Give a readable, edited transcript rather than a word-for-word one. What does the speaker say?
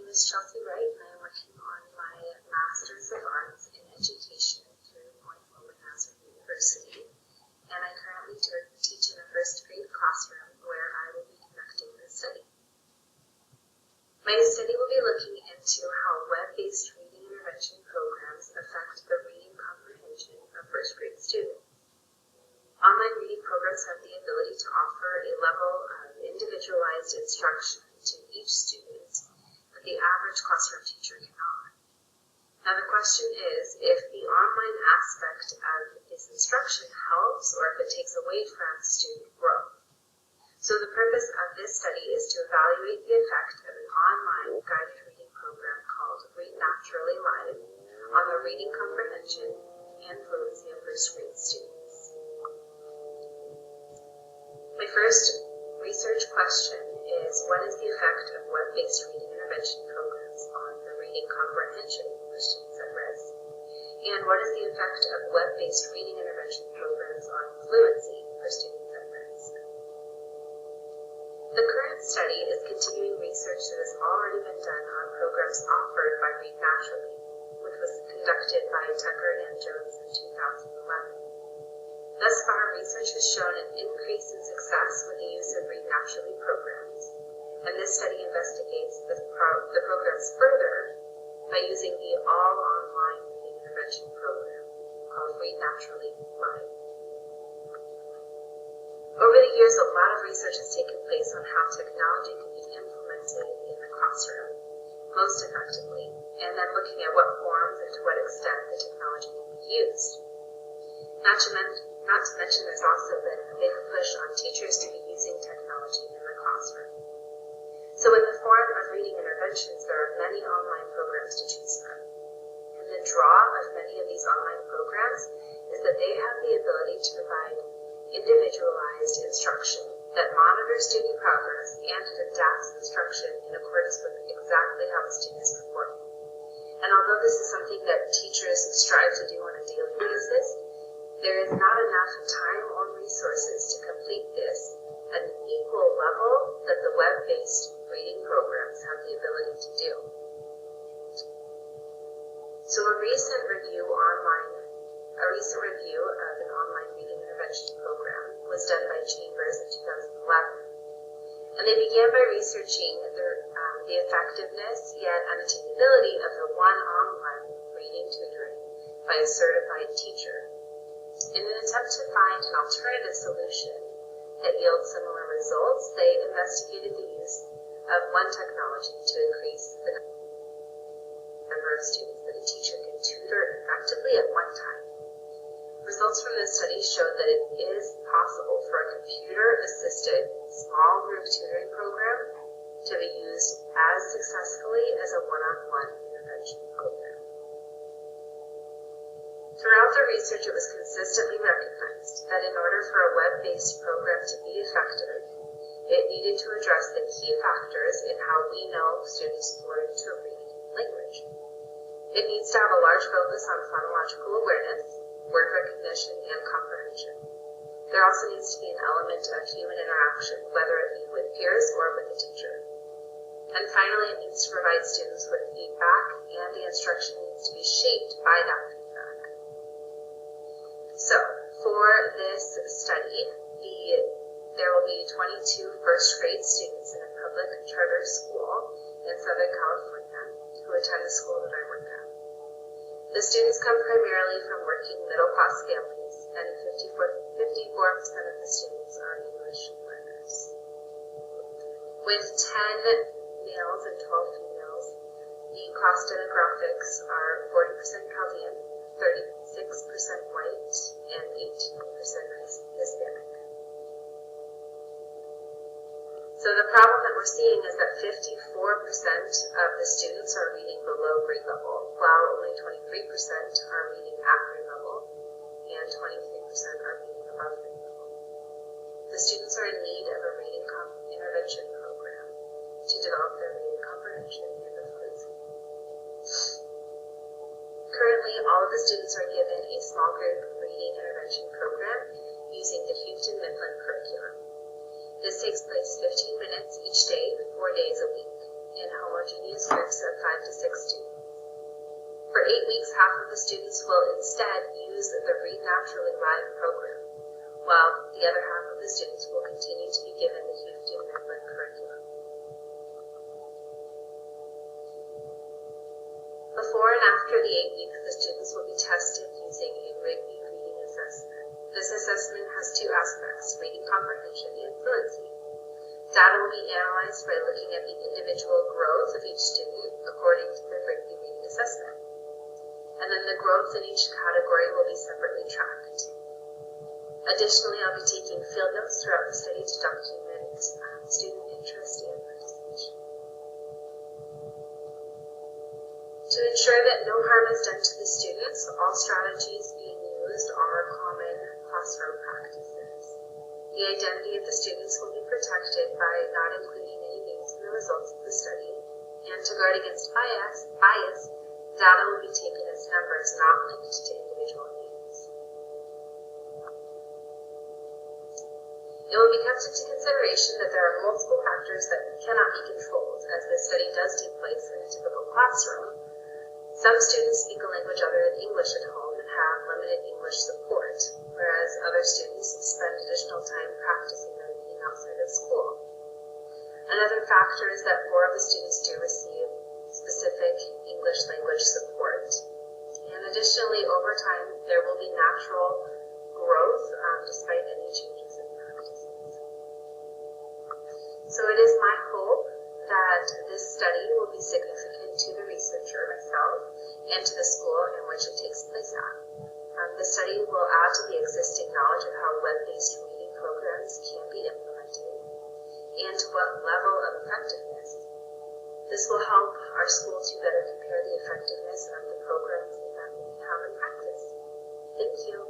is Chelsie Wright, and I am working on my Master's of Arts in Education through Point Loma Nazareth University, and I currently teach in a first grade classroom where I will be conducting this study. My study will be looking into how web-based reading intervention programs affect the reading comprehension of first grade students. Online reading programs have the ability to offer a level of individualized instruction to each student that the average classroom teacher cannot. Now the question is if the online aspect of this instruction helps or if it takes away from student growth. So the purpose of this study is to evaluate the effect of an online guided reading program called Read Naturally Live on the reading comprehension and fluency of first grade students. My first research question is, what is the effect of web-based reading intervention programs on the reading comprehension for students at risk? And what is the effect of web-based reading intervention programs on fluency for students at risk? The current study is continuing research that has already been done on programs offered by Read Naturally, which was conducted by Tucker and Jones in 2011. Thus far, research has shown an increase in success with the use of Read Naturally programs, and this study investigates the programs further by using the all-online reading intervention program called Read Naturally Live. Over the years, a lot of research has taken place on how technology can be implemented in the classroom most effectively, and then looking at what forms and to what extent the technology can be used. Not to mention, there's also been a big push on teachers to be using technology in the classroom. So in the form of reading interventions, there are many online programs to choose from. And the draw of many of these online programs is that they have the ability to provide individualized instruction that monitors student progress and it adapts instruction in accordance with exactly how the student is performing. And although this is something that teachers strive to do on a daily basis, there is not enough time or resources to complete this at an equal level that the web-based reading programs have the ability to do. So a recent review of an online reading intervention program was done by Chambers in 2011. And they began by researching the effectiveness yet unattainability of the one online reading tutoring by a certified teacher. In an attempt to find an alternative solution that yields similar results, they investigated the use of one technology to increase the number of students that a teacher can tutor effectively at one time. Results from this study showed that it is possible for a computer-assisted small group tutoring program to be used as successfully as a one-on-one intervention program. Throughout the research, it was consistently recognized that in order for a web-based program to be effective, it needed to address the key factors in how we know students learn to read language. It needs to have a large focus on phonological awareness, word recognition, and comprehension. There also needs to be an element of human interaction, whether it be with peers or with a teacher. And finally, it needs to provide students with feedback, and the instruction needs to be shaped by that feedback. So, for this study, there will be 22 first grade students in a public charter school in Southern California who attend the school that I work at. The students come primarily from working middle-class families, and 54% of the students are English learners. With 10 males and 12 females, the class demographics are 40% Chaldean, 36% white, and 18% Hispanic. So the problem that we're seeing is that 54% of the students are reading below grade level, while only 23% are reading at grade level, and 23% are reading above grade level. The students are in need of a reading intervention program to develop their reading comprehension and their fluency. Currently, all of the students are given a small group reading intervention program using the Houston-Mifflin curriculum. This takes place 15 minutes each day, 4 days a week, in homogeneous groups of 5 to 6 students. For 8 weeks, half of the students will instead use the Read Naturally Live program, while the other half of the students will continue to be given the Houston-Midland curriculum. Before and after the 8 weeks, the students will be tested using a Rigby reading assessment. This assessment has 2 aspects, reading comprehension and fluency. Data will be analyzed by looking at the individual growth of each student according to the Rigby reading assessment. And then the growth in each category will be separately tracked. Additionally, I'll be taking field notes throughout the study to document student interest and participation. To ensure that no harm is done to the students, all strategies being used are common classroom practices. The identity of the students will be protected by not including any names in the results of the study, and to guard against bias, data will be taken as numbers not linked to individual names. It will be kept into consideration that there are multiple factors that cannot be controlled, as this study does take place in a typical classroom. Some students speak a language other than English at home and have limited English support, whereas other students spend additional time practicing their reading outside of school. Another factor is that more of the students do receive specific English language support. And additionally, over time, there will be natural growth despite any changes in practices. So it is my hope that this study will be significant to the researcher myself and to the school in which it takes place at. The study will add to the existing knowledge of how web-based reading programs can be implemented and to what level of effectiveness. This will help our school to better compare the effectiveness of the programs that we have in practice. Thank you.